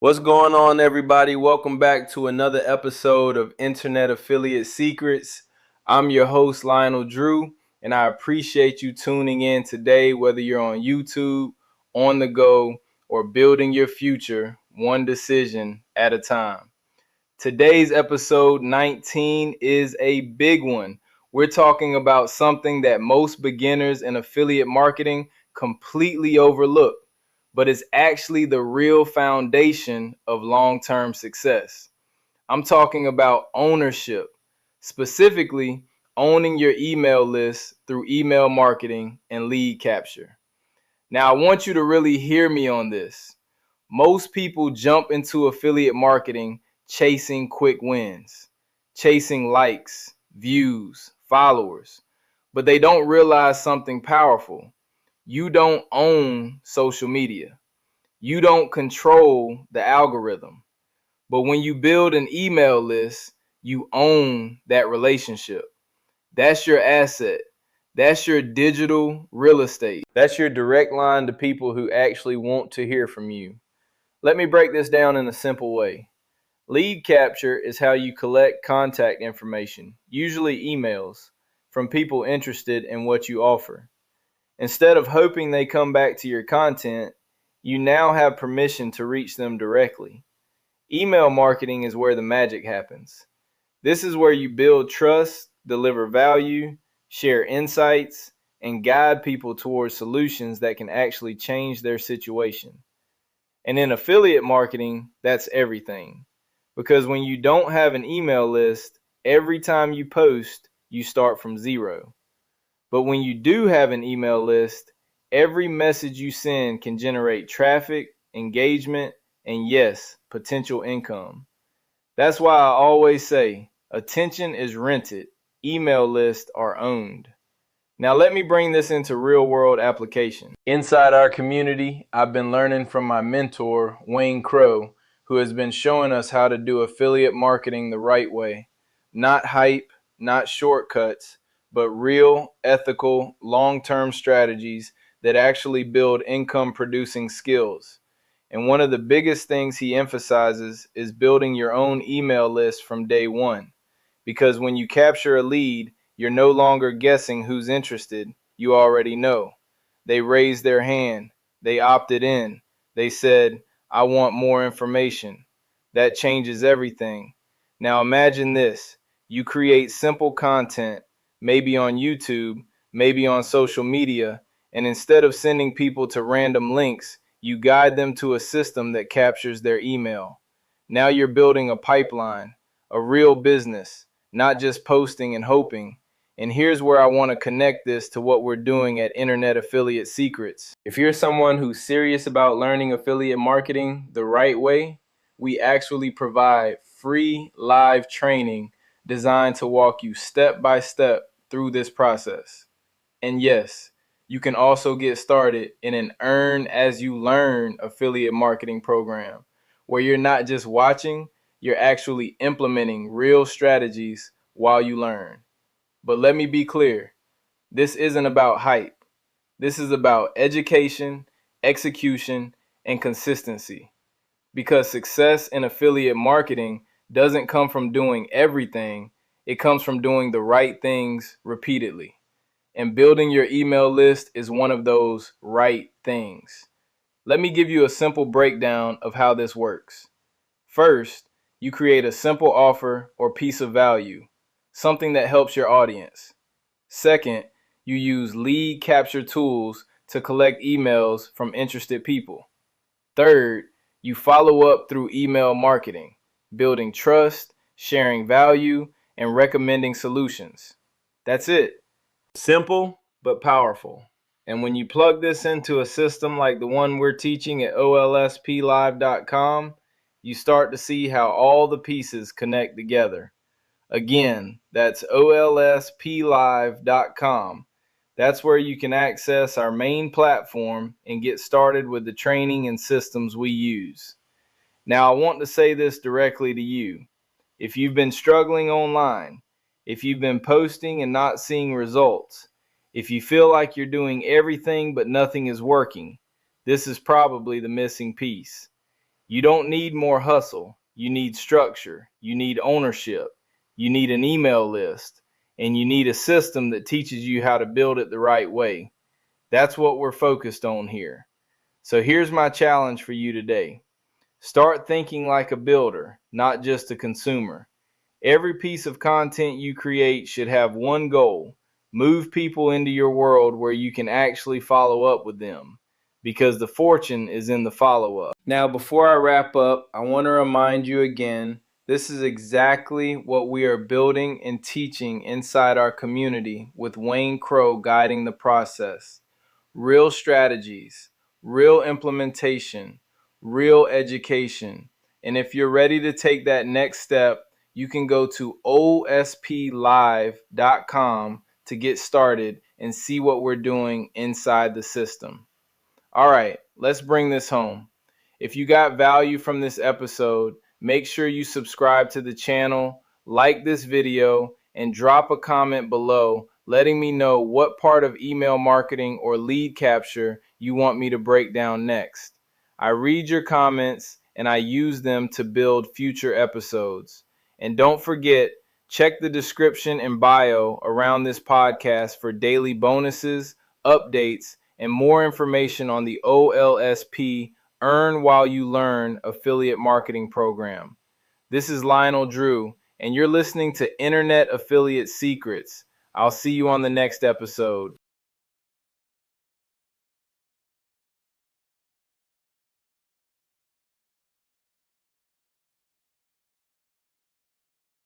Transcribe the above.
What's going on, everybody? Welcome back to another episode of Internet Affiliate Secrets. I'm your host, Lionel Drew, and I appreciate you tuning in today, whether you're on YouTube, on the go, or building your future one decision at a time. Today's episode 19 is a big one. We're talking about something that most beginners in affiliate marketing completely overlook, but it's actually the real foundation of long-term success. I'm talking about ownership, specifically owning your email list through email marketing and lead capture. Now, I want you to really hear me on this. Most people jump into affiliate marketing chasing quick wins, chasing likes, views, followers, but they don't realize something powerful. You don't own social media. You don't control the algorithm. But when you build an email list, you own that relationship. That's your asset. That's your digital real estate. That's your direct line to people who actually want to hear from you. Let me break this down in a simple way. Lead capture is how you collect contact information, usually emails, from people interested in what you offer. Instead of hoping they come back to your content, you now have permission to reach them directly. Email marketing is where the magic happens. This is where you build trust, deliver value, share insights, and guide people towards solutions that can actually change their situation. And in affiliate marketing, that's everything. Because when you don't have an email list, every time you post, you start from zero. But when you do have an email list, every message you send can generate traffic, engagement, and yes, potential income. That's why I always say, attention is rented, email lists are owned. Now let me bring this into real world application. Inside our community, I've been learning from my mentor, Wayne Crow, who has been showing us how to do affiliate marketing the right way. Not hype, not shortcuts, but real, ethical, long-term strategies that actually build income-producing skills. And one of the biggest things he emphasizes is building your own email list from day one. Because when you capture a lead, you're no longer guessing who's interested. You already know. They raised their hand. They opted in. They said, I want more information. That changes everything. Now imagine this. You create simple content, maybe on YouTube, maybe on social media, and instead of sending people to random links, you guide them to a system that captures their email. Now you're building a pipeline, a real business, not just posting and hoping. And here's where I want to connect this to what we're doing at Internet Affiliate Secrets. If you're someone who's serious about learning affiliate marketing the right way, we actually provide free live training designed to walk you step by step through this process. And yes, you can also get started in an earn as you learn affiliate marketing program where you're not just watching, you're actually implementing real strategies while you learn. But let me be clear, this isn't about hype. This is about education, execution, and consistency. Because success in affiliate marketing doesn't come from doing everything, it comes from doing the right things repeatedly. And building your email list is one of those right things. Let me give you a simple breakdown of how this works. First, you create a simple offer or piece of value, something that helps your audience. Second, you use lead capture tools to collect emails from interested people. Third, you follow up through email marketing, building trust, sharing value, and recommending solutions. That's it. Simple but powerful. And when you plug this into a system like the one we're teaching at olsplive.com, you start to see how all the pieces connect together. Again, that's olsplive.com. That's where you can access our main platform and get started with the training and systems we use. Now, I want to say this directly to you. If you've been struggling online, if you've been posting and not seeing results, if you feel like you're doing everything but nothing is working, this is probably the missing piece. You don't need more hustle. You need structure. You need ownership. You need an email list. And you need a system that teaches you how to build it the right way. That's what we're focused on here. So here's my challenge for you today. Start thinking like a builder, not just a consumer. Every piece of content you create should have one goal: move people into your world where you can actually follow up with them, because the fortune is in the follow-up. Now, before I wrap up, I want to remind you again, this is exactly what we are building and teaching inside our community with Wayne Crow guiding the process. Real strategies, real implementation, real education. And if you're ready to take that next step, you can go to osplive.com to get started and see what we're doing inside the system. All right, let's bring this home. If you got value from this episode, make sure you subscribe to the channel, like this video, and drop a comment below letting me know what part of email marketing or lead capture you want me to break down next. I read your comments and I use them to build future episodes. And don't forget, check the description and bio around this podcast for daily bonuses, updates, and more information on the OLSP Earn While You Learn affiliate marketing program. This is Lionel Drew, and you're listening to Internet Affiliate Secrets. I'll see you on the next episode.